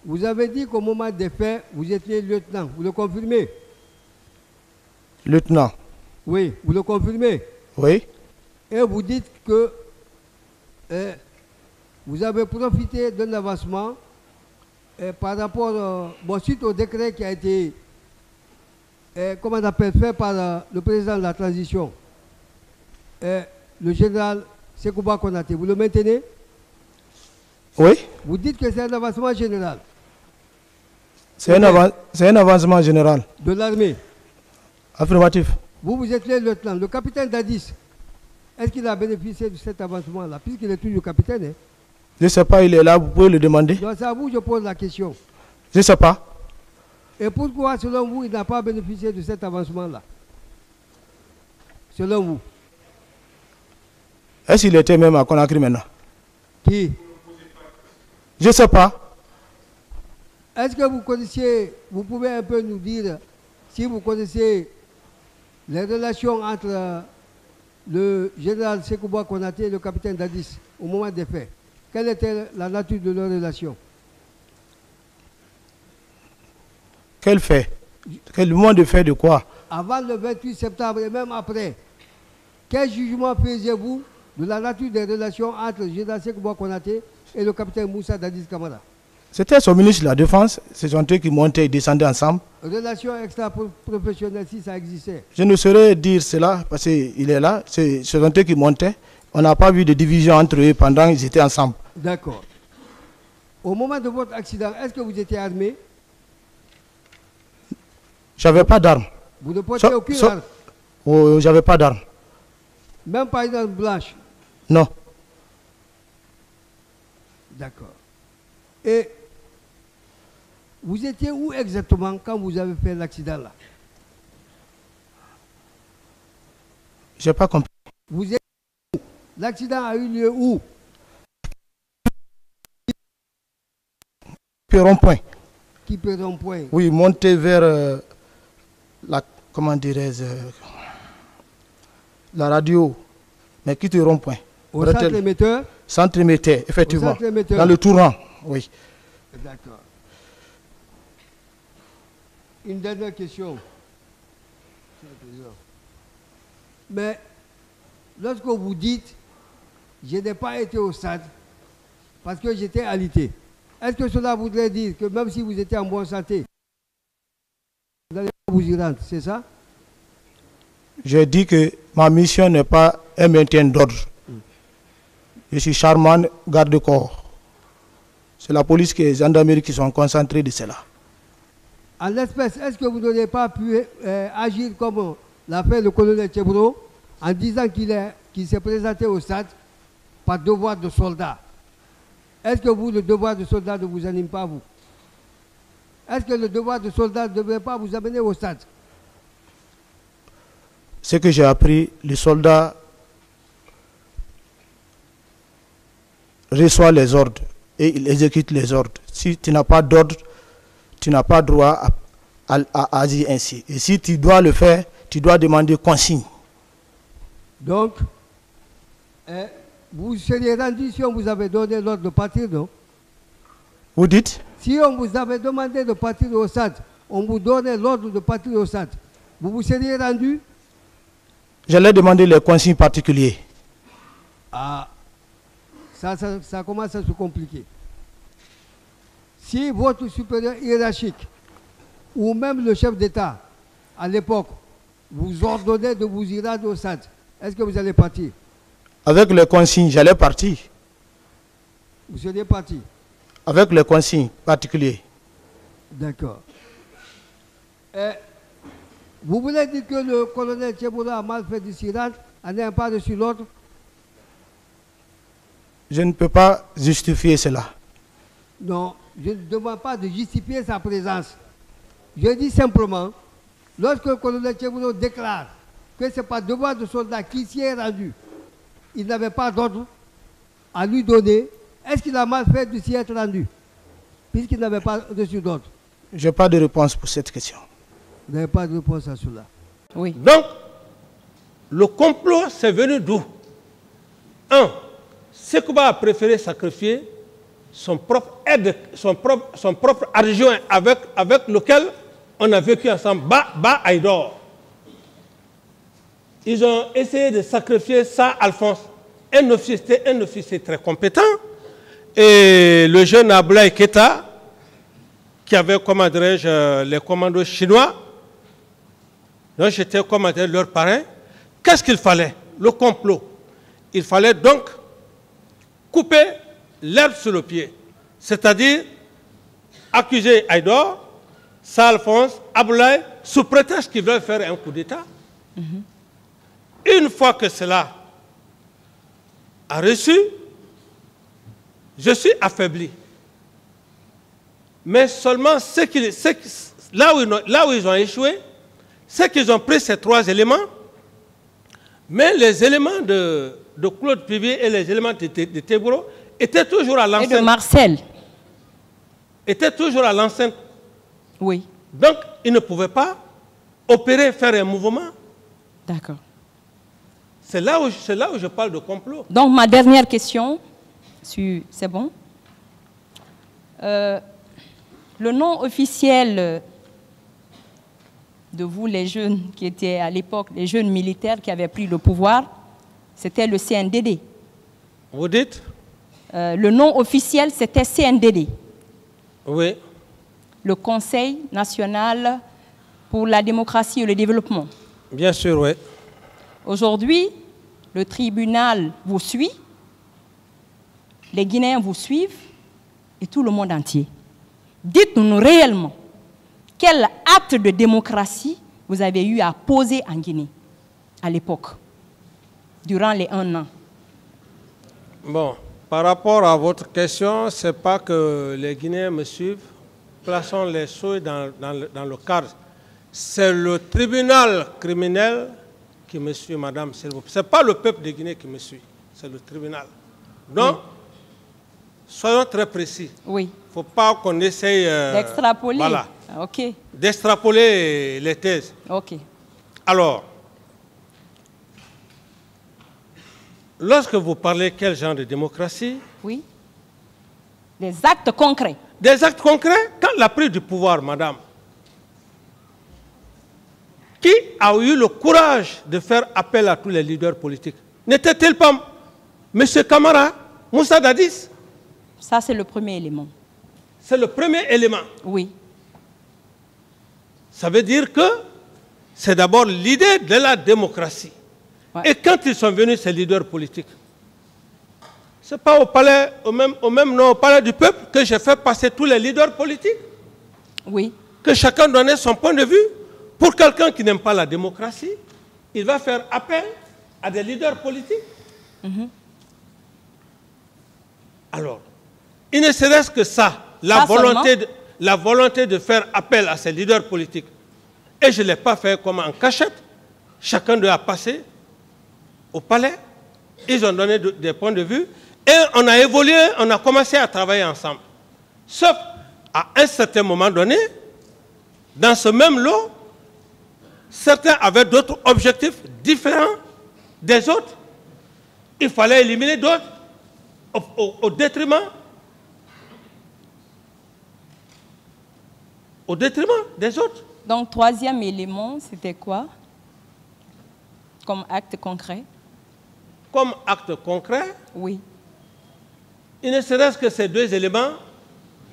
Vous avez dit qu'au moment des faits, vous étiez lieutenant. Vous le confirmez? Lieutenant. Oui, vous le confirmez? Oui. Et vous dites que vous avez profité d'un avancement par rapport, suite au décret qui a été, comment on appelle, fait par le président de la transition, le général Sekouba Konaté. Vous le maintenez? Oui. Vous dites que c'est un avancement général. C'est un avancement général. De l'armée. Affirmatif. Vous êtes le lieutenant. Le capitaine Dadis, est-ce qu'il a bénéficié de cet avancement-là? Puisqu'il est toujours capitaine. Hein? Je ne sais pas, il est là, vous pouvez le demander. C'est à vous que je pose la question. Je ne sais pas. Et pourquoi, selon vous, il n'a pas bénéficié de cet avancement-là? Selon vous? Est-ce qu'il était même à Conakry maintenant? Qui? Je ne sais pas. Est-ce que vous connaissiez, vous pouvez un peu nous dire si vous connaissez les relations entre le général Sekouba Konaté et le capitaine Dadis au moment des faits? Quelle était la nature de leur relation? Quel fait? Quel moment de fait de quoi? Avant le 28 septembre et même après, quel jugement faisiez-vous de la nature des relations entre le général Sekouba Konaté et le capitaine Moussa Dadis Camara? C'était son ministre de la Défense, c'est son truc qui montait et descendait ensemble. Relation extra-professionnelle, si ça existait. Je ne saurais dire cela parce qu'il est là, c'est son truc qui montait. On n'a pas vu de division entre eux pendant qu'ils étaient ensemble. D'accord. Au moment de votre accident, est-ce que vous étiez armé? J'avais pas d'armes. Vous ne portiez aucune arme? Oh, j'avais pas d'armes. Même pas une arme blanche? Non. D'accord. Et vous étiez où exactement quand vous avez fait l'accident là? Je n'ai pas compris. Vous étiez où? L'accident a eu lieu où? Rond-point. Qui peut rond-point? Oui, monter vers la, comment dirais-je, la radio, mais quitte le rond-point. Au centre émetteur? Centre émetteur, effectivement. Centre émetteur. Dans le tournant, oui. D'accord. Une dernière question. Mais lorsque vous dites je n'ai pas été au stade parce que j'étais alité, est-ce que cela voudrait dire que même si vous étiez en bonne santé, vous n'allez pas vous y rendre, c'est ça? J'ai dit que ma mission n'est pas un maintien d'ordre. Je suis charmant garde-corps. C'est la police et les gendarmeries qui sont concentrés de cela. En l'espèce, est-ce que vous n'auriez pas pu agir comme l'a fait le colonel Tchebro en disant qu'il s'est présenté au stade par devoir de soldat? Est-ce que vous, le devoir de soldat ne vous anime pas, vous? Est-ce que le devoir de soldat ne devrait pas vous amener au stade? Ce que j'ai appris, le soldat reçoit les ordres et il exécute les ordres. Si tu n'as pas d'ordre, tu n'as pas droit à agir ainsi. Et si tu dois le faire, tu dois demander consigne. Donc, vous seriez rendu si on vous avait donné l'ordre de partir, non? Vous dites? Si on vous avait demandé de partir au stade, on vous donnait l'ordre de partir au stade, vous vous seriez rendu? J'allais demander les consignes particulières. Ah, ça commence à se compliquer. Si votre supérieur hiérarchique, ou même le chef d'État, à l'époque, vous ordonnait de vous y rendre au stade, est-ce que vous allez partir? Avec les consignes, j'allais partir. Vous seriez parti? Avec les consignes particulières. D'accord. Vous voulez dire que le colonel Tcheboula a mal fait du Sirat en n'ayant pas reçu l'ordre? Je ne peux pas justifier cela. Non, je ne demande pas de justifier sa présence. Je dis simplement, lorsque le colonel Tcheboula déclare que ce n'est pas devoir de soldat qui s'y est rendu, il n'avait pas d'ordre à lui donner, est-ce qu'il a mal fait de s'y être rendu, puisqu'il n'avait pas reçu d'ordre? Je n'ai pas de réponse pour cette question. Vous n'avez pas de réponse à cela? Oui. Donc, le complot, c'est venu d'où? 1. Sekouba a préféré sacrifier son propre aide, son propre adjoint avec lequel on a vécu ensemble, Ba Aïdor. Ils ont essayé de sacrifier ça, Alphonse. Un officier très compétent. Et le jeune Ablaï Keta, qui avait, comment dirais-je, les commandos chinois, donc j'étais, comment dire, leur parrain. Qu'est-ce qu'il fallait? Le complot. Il fallait donc couper l'herbe sur le pied. C'est-à-dire accuser Aïdor, Alphonse, Ablaï, sous prétexte qu'ils veulent faire un coup d'État. Une fois que cela a reçu, je suis affaibli. Mais seulement là où ils ont échoué, c'est qu'ils ont pris ces 3 éléments, mais les éléments de Claude Pivier et les éléments de Teboro étaient toujours à l'enceinte. Et de Marcel. Étaient toujours à l'enceinte. Oui. Donc, ils ne pouvaient pas opérer, faire un mouvement. D'accord. C'est là où je parle de complot. Donc, ma dernière question, c'est bon. Le nom officiel de vous, les jeunes qui étaient à l'époque, les jeunes militaires qui avaient pris le pouvoir, c'était le CNDD. Vous dites? Le nom officiel, c'était CNDD. Oui. Le Conseil national pour la démocratie et le développement. Bien sûr, oui. Aujourd'hui, le tribunal vous suit, les Guinéens vous suivent et tout le monde entier. Dites-nous réellement quel acte de démocratie vous avez eu à poser en Guinée à l'époque, durant les 1 an. Bon, par rapport à votre question, ce n'est pas que les Guinéens me suivent. Plaçons les choses dans le cadre. C'est le tribunal criminel qui me suit, madame. Ce n'est pas le peuple de Guinée qui me suit, c'est le tribunal. Donc, oui. Soyons très précis. Oui. Il ne faut pas qu'on essaye d'extrapoler. Voilà. Ok. D'extrapoler les thèses. Ok. Alors, lorsque vous parlez quel genre de démocratie? Oui. Des actes concrets. Des actes concrets? Quand la prise du pouvoir, madame, qui a eu le courage de faire appel à tous les leaders politiques? N'était-il pas M. Camara, Moussa Dadis? Ça, c'est le premier élément. C'est le premier élément. Oui. Ça veut dire que c'est d'abord l'idée de la démocratie. Ouais. Et quand ils sont venus, ces leaders politiques, ce n'est pas au palais, au même nom, au palais du peuple, que j'ai fait passer tous les leaders politiques. Oui. Que chacun donnait son point de vue. Pour quelqu'un qui n'aime pas la démocratie, il va faire appel à des leaders politiques. Alors, il ne serait-ce que ça, la volonté de faire appel à ces leaders politiques. Et je ne l'ai pas fait comme en cachette. Chacun doit passer au palais. Ils ont donné des points de vue. Et on a évolué, on a commencé à travailler ensemble. Sauf à un certain moment donné, dans ce même lot, certains avaient d'autres objectifs différents des autres. Il fallait éliminer d'autres au détriment des autres. Donc, troisième élément, c'était quoi comme acte concret? Comme acte concret? Oui. Il ne serait-ce que ces 2 éléments.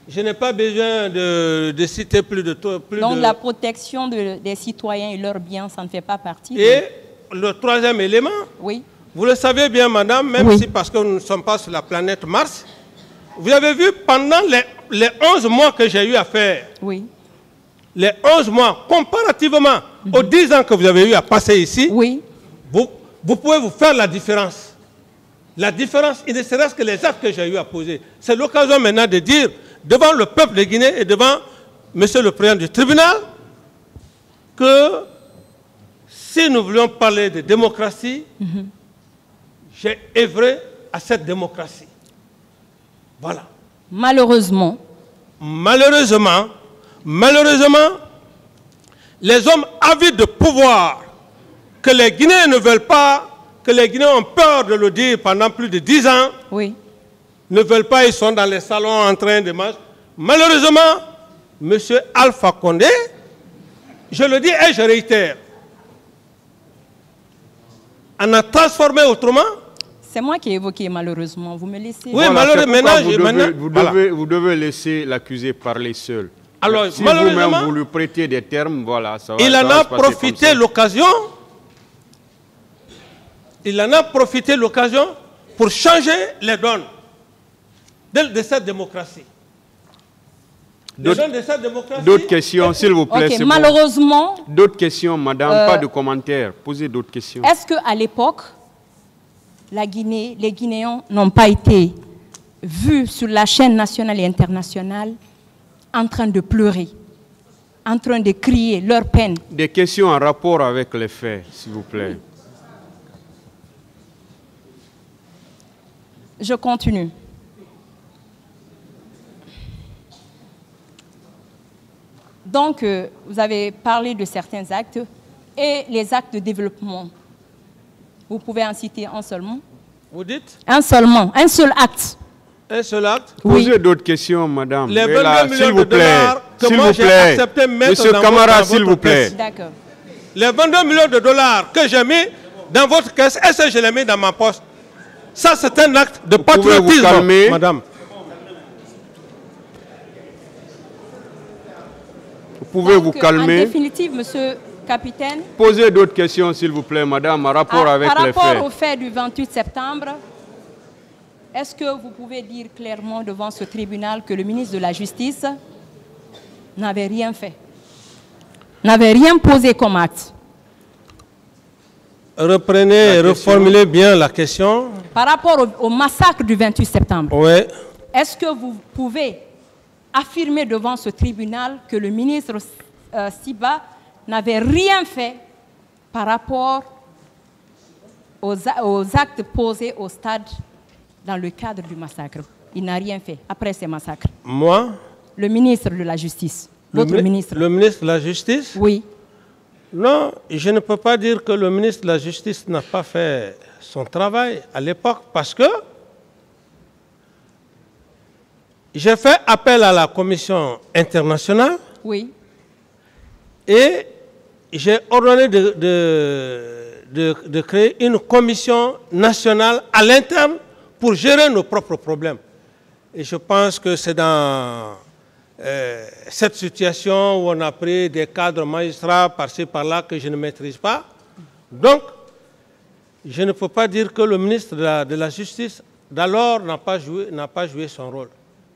Je n'ai pas besoin de citer plus de... Donc, la protection des citoyens et leurs biens, ça ne fait pas partie. Et le 3e élément, oui. Vous le savez bien, madame, même si parce que nous ne sommes pas sur la planète Mars, vous avez vu pendant les 11 mois que j'ai eu à faire, oui. Les 11 mois, comparativement aux 10 ans que vous avez eu à passer ici, oui. Vous pouvez vous faire la différence. La différence, il ne serait-ce que les actes que j'ai eu à poser. C'est l'occasion maintenant de dire devant le peuple de Guinée et devant monsieur le président du tribunal que si nous voulions parler de démocratie, j'ai œuvré à cette démocratie. Voilà. Malheureusement, les hommes avides de pouvoir, que les Guinéens ne veulent pas, que les Guinéens ont peur de le dire pendant plus de 10 ans, oui. ne veulent pas, ils sont dans les salons en train de manger. Malheureusement, M. Alpha Condé, je le dis et je réitère, on a transformé autrement. C'est moi qui ai évoqué malheureusement, vous me laissez... Oui, malheureusement, vous devez laisser l'accusé parler seul. Alors, si vous-même vous lui prêtez des termes, voilà, ça va. Il en a profité l'occasion. Il en a profité l'occasion pour changer les donnes de cette démocratie. D'autres questions, s'il vous plaît. Okay, malheureusement... Bon. D'autres questions, madame, pas de commentaires. Posez d'autres questions. Est-ce qu'à l'époque, les Guinéens n'ont pas été vus sur la chaîne nationale et internationale en train de pleurer, en train de crier leur peine? Des questions en rapport avec les faits, s'il vous plaît. Je continue. Donc, vous avez parlé de certains actes et les actes de développement. Vous pouvez en citer un seulement? Vous dites? Un seulement, un seul acte. Un seul acte? Oui. Posez d'autres questions, madame. Les 22 millions de dollars que moi j'ai accepté de mettre Monsieur dans Camara, votre s'il vous plaît. D'accord. Les 22 millions de dollars que j'ai mis dans votre caisse, est-ce que je les mets dans ma poche? Ça, c'est un acte de patriotisme, madame. Vous pouvez vous calmer. En définitive, monsieur capitaine. Posez d'autres questions, s'il vous plaît, madame, en rapport avec les faits. Par rapport au fait du 28 septembre, est-ce que vous pouvez dire clairement devant ce tribunal que le ministre de la Justice n'avait rien fait, n'avait rien posé comme acte? Reprenez et reformulez bien la question. Par rapport au massacre du 28 septembre, oui. Est-ce que vous pouvez affirmer devant ce tribunal que le ministre Siba n'avait rien fait par rapport aux actes posés au stade dans le cadre du massacre? Il n'a rien fait après ces massacres. Moi? Le ministre de la Justice. Votre ministre. Le ministre de la Justice? Oui. Non, je ne peux pas dire que le ministre de la Justice n'a pas fait son travail à l'époque parce que j'ai fait appel à la commission internationale. Oui. Et j'ai ordonné de créer une commission nationale à l'interne pour gérer nos propres problèmes. Et je pense que c'est dans cette situation où on a pris des cadres magistrats par-ci, par-là que je ne maîtrise pas. Donc, je ne peux pas dire que le ministre de la Justice d'alors n'a pas joué son rôle.